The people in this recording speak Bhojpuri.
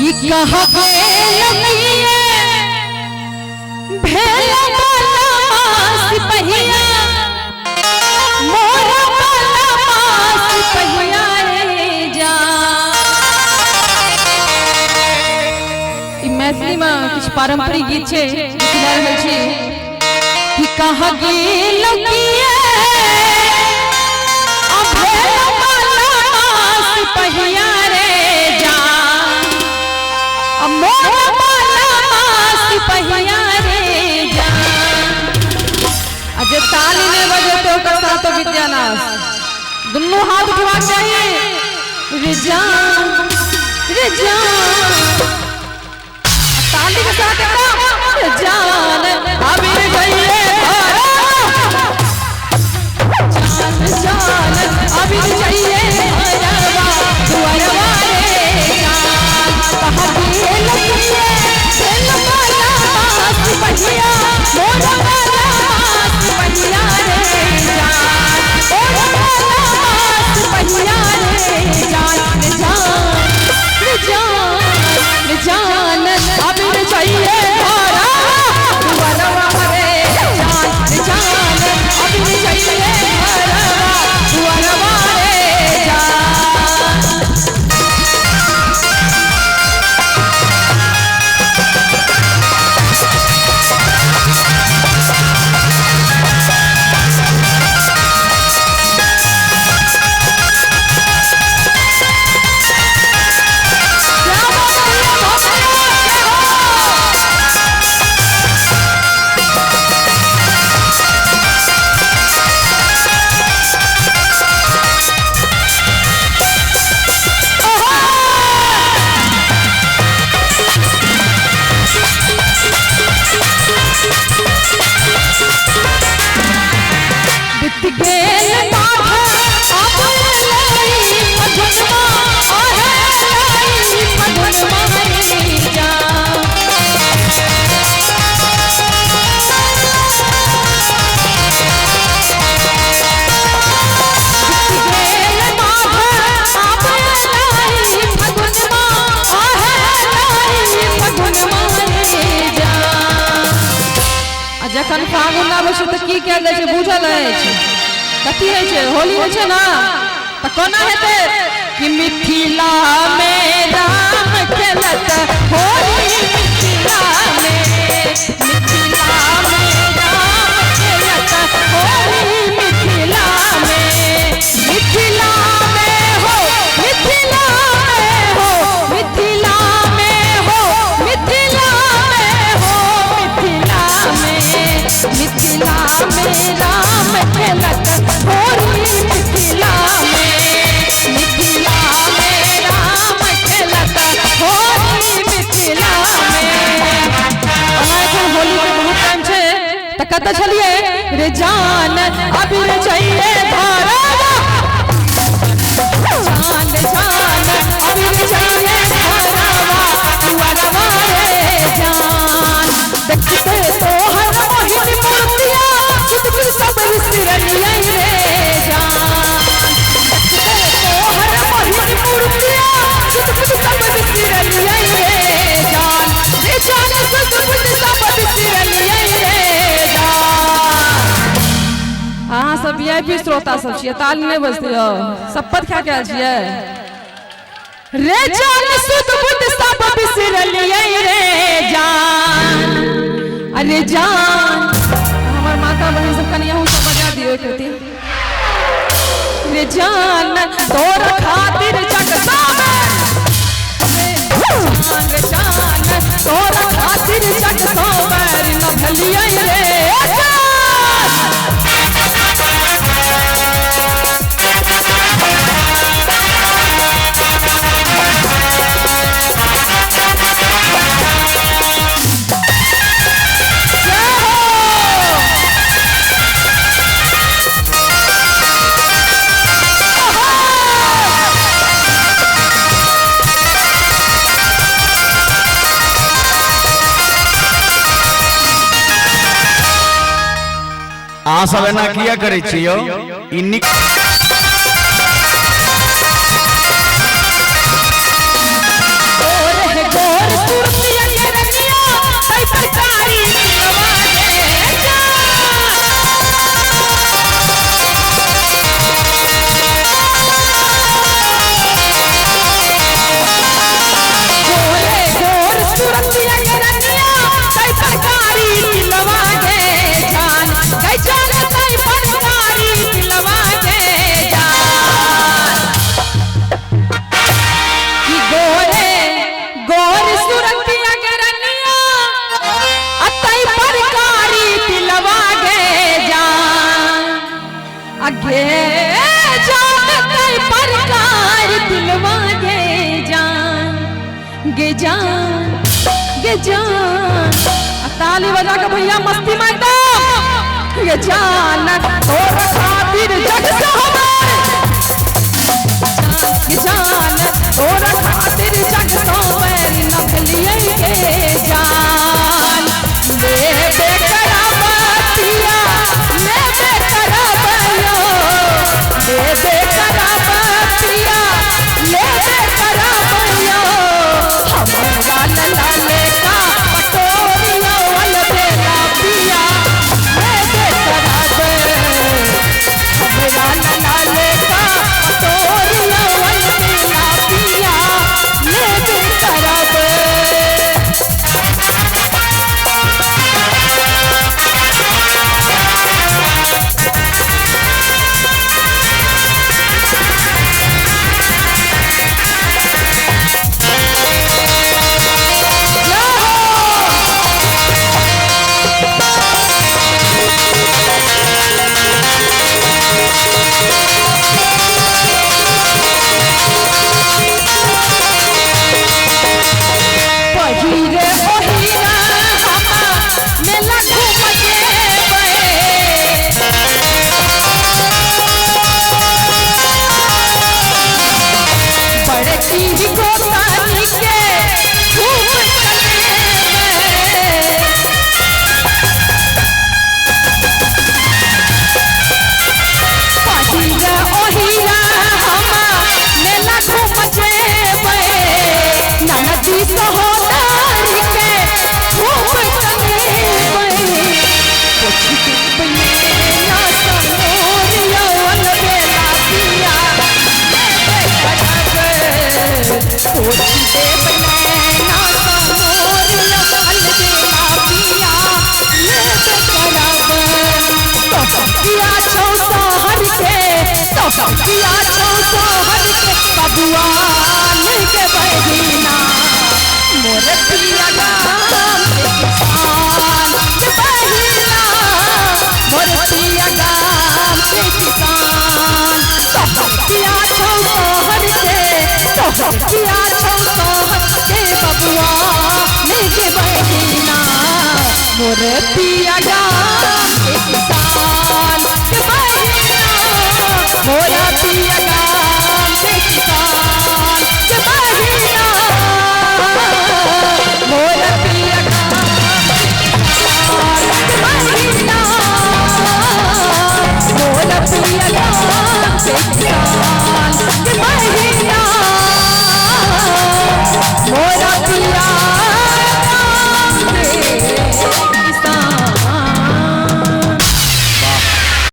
कि कहाँ पे लगिए भेला वाला सिपहिया मोरा वाला सिपहिया रे जा। मैथिली में कुछ पारंपरिक गीत छे सुना रहल छी कि कहाँ गेल लगिए भेला वाला सिपहिया रे जा मोरा वाला सिपहिया रे जा। अजय ताली ने बजे तो कसा तो विद्यानाश दोनों हाथ उठवा चाहिए रे जान ताली के साथ रे जान अभी जाइए जान अभी जाइए दुआरवा रे जान कहाँ गेल लगिए भेला वाला सिपहिया मोरा वाला सिपहिया रे जान मोरा वाला सिपहिया रे जान जान अभी चाहिए दुआरवा रे जान अभी चाहिए दुआरवा रे जान। जखन फागुन आबै छै त की कयल जाइ छै बुझल अछि कथी होइ छै होली होइ छै ना त कोना हेतै कि मिथिला में राम खेलत होली मिथिला में राम खेलत होली मिथिला में हो मिथिला में हो मिथिला में हो मिथिला में हो मिथिला में राम खेलत होली मिथिला में राम खेलत होली मिथिला में। होली के बहुत टाइम छे त कत चलिए रे जान अभी रे चाहिए धारा जान अभी रे चाहिए धारावा दुआरवा रे जान। देखते तो हर मोहिनी मूर्तिया खुद सब सिरलिया रे जान देखते तो हर मोहिनी मूर्तिया खुद सब सिरलिया रे जान खुद सब सिरलिया रे जान। अहाँ सब वीआईपी श्रोता सब छियै ताली नहीं बजते हो शपथ खा के छियै रे जान सुध बुध सब बिसरलिया रे जान। अरे जान हमार माता बहन सब कनिया हूं सब बजा दियो खेती रे जान तोर खातिर जगता रे जान तोर खातिर जगता बैर न भलिया रे आ सब एना किया करे छियो इन्नी गोरे गे जान कई प्रकार दिलवा गे जान ताली बजा के भैया मस्ती मार दो गे जान और खातिर जग से गे जान और खातिर जग तो पैर न भलिए गे जान ले बेकरा बतिया ले बेकरा बयो ले बेकरा बतिया ले बेकरा बयो हमरा लाले का पटोरिया वाल बेला पिया ले बेकरा हमरा लाले का पटोरिया वाल बेला पिया ले बेकरा बबुआ के बहिना मोर पिया गाम के बहिना मोर पिया गाम के किसान पिया छौ शहर के पिया छौ शहर के बबुआ के बहिना मोर पिया